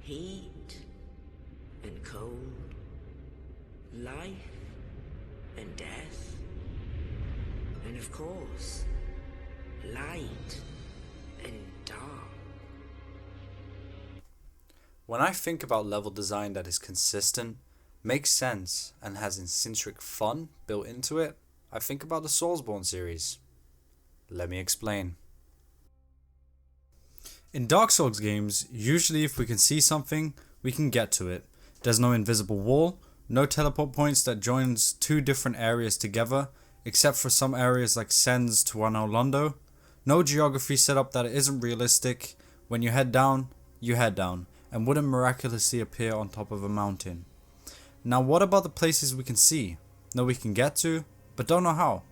Heat and cold, life and death, and of course, light and dark. When I think about level design that is consistent, makes sense, and has intrinsic fun built into it, I think about the Soulsborne series. Let me explain. In Dark Souls games, usually if we can see something, we can get to it. There's no invisible wall, no teleport points that joins two different areas together, except for some areas like Sens to Anor Londo. No geography setup that isn't realistic. When you head down, and wouldn't miraculously appear on top of a mountain. Now what about the places we can see? Know we can get to, but don't know how?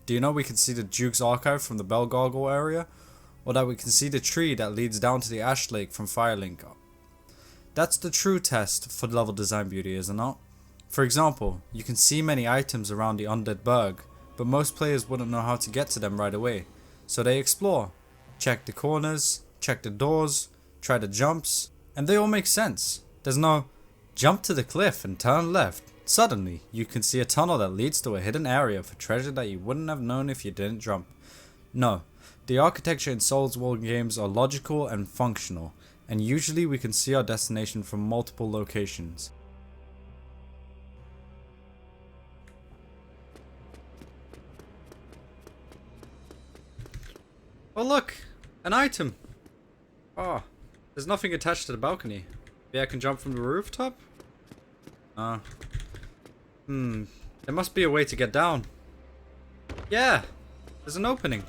Do you know we can see the Duke's Archive from the Bell Gargle area? Or that we can see the tree that leads down to the Ash Lake from Firelink? That's the true test for level design beauty, is it not? For example, you can see many items around the Undead Burg, but most players wouldn't know how to get to them right away. So they explore, check the corners, check the doors, try the jumps, and they all make sense. There's no jump to the cliff and turn left. Suddenly, you can see a tunnel that leads to a hidden area for treasure that you wouldn't have known if you didn't jump. No, the architecture in Soulsborne games are logical and functional, and usually we can see our destination from multiple locations. Oh look! An item! Oh, there's nothing attached to the balcony. Maybe I can jump from the rooftop? There must be a way to get down. Yeah! There's an opening.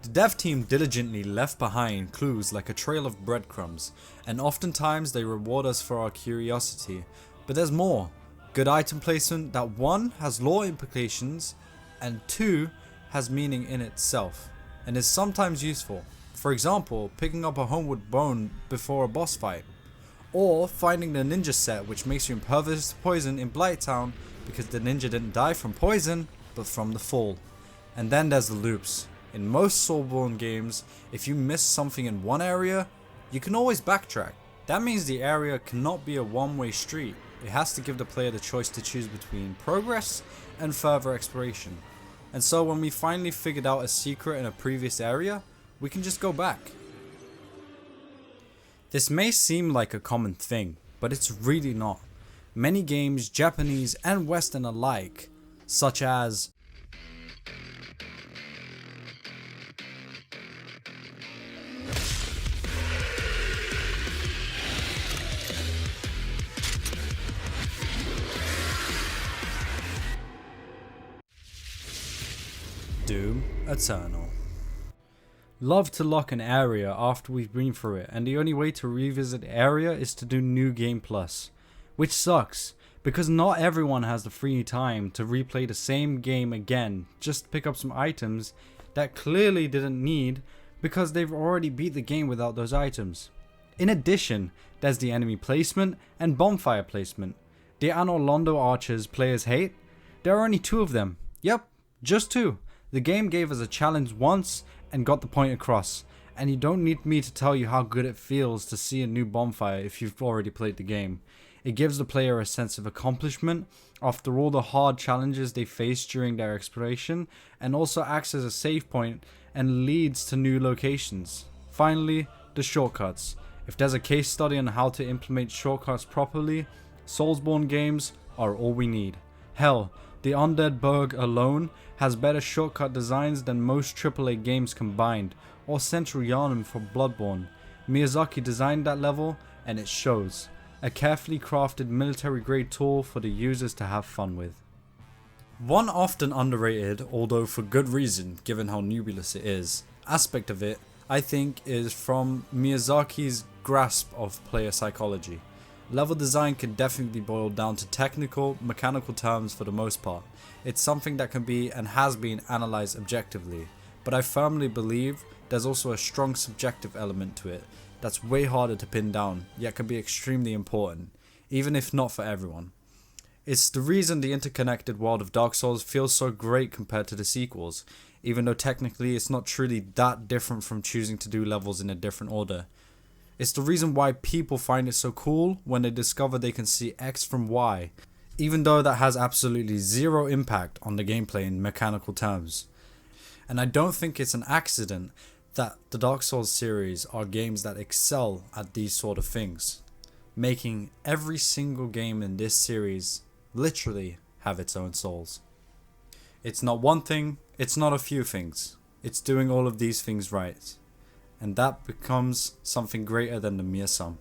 The dev team diligently left behind clues like a trail of breadcrumbs, and oftentimes they reward us for our curiosity. But there's more. Good item placement that 1 has lore implications, and 2 has meaning in itself, and is sometimes useful. For example, picking up a homeward bone before a boss fight. Or finding the ninja set which makes you impervious to poison in Blighttown because the ninja didn't die from poison, but from the fall. And then there's the loops. In most Soulsborne games, if you miss something in one area, you can always backtrack. That means the area cannot be a one-way street. It has to give the player the choice to choose between progress and further exploration. And so when we finally figured out a secret in a previous area, we can just go back. This may seem like a common thing, but it's really not. Many games, Japanese and Western alike, such as Doom Eternal, love to lock an area after we've been through it, and the only way to revisit the area is to do New Game Plus, which sucks because not everyone has the free time to replay the same game again just to pick up some items that clearly didn't need because they've already beat the game without those items. In addition, there's the enemy placement and bonfire placement. The Anor Londo archers players hate, there are only 2 of them. Yep, just 2. The game gave us a challenge once and got the point across, and you don't need me to tell you how good it feels to see a new bonfire if you've already played the game. It gives the player a sense of accomplishment after all the hard challenges they faced during their exploration, and also acts as a save point and leads to new locations. Finally, the shortcuts. If there's a case study on how to implement shortcuts properly, Soulsborne games are all we need. Hell, the Undead Burg alone has better shortcut designs than most AAA games combined, or Central Yharnam for Bloodborne. Miyazaki designed that level, and it shows. A carefully crafted military grade tool for the users to have fun with. One often underrated, although for good reason given how nebulous it is, aspect of it, I think, is from Miyazaki's grasp of player psychology. Level design can definitely be boiled down to technical, mechanical terms for the most part. It's something that can be and has been analysed objectively, but I firmly believe there's also a strong subjective element to it that's way harder to pin down, yet can be extremely important, even if not for everyone. It's the reason the interconnected world of Dark Souls feels so great compared to the sequels, even though technically it's not truly that different from choosing to do levels in a different order. It's the reason why people find it so cool when they discover they can see X from Y, even though that has absolutely zero impact on the gameplay in mechanical terms. And I don't think it's an accident that the Dark Souls series are games that excel at these sort of things, making every single game in this series literally have its own souls. It's not one thing, it's not a few things, it's doing all of these things right, and that becomes something greater than the mere sum.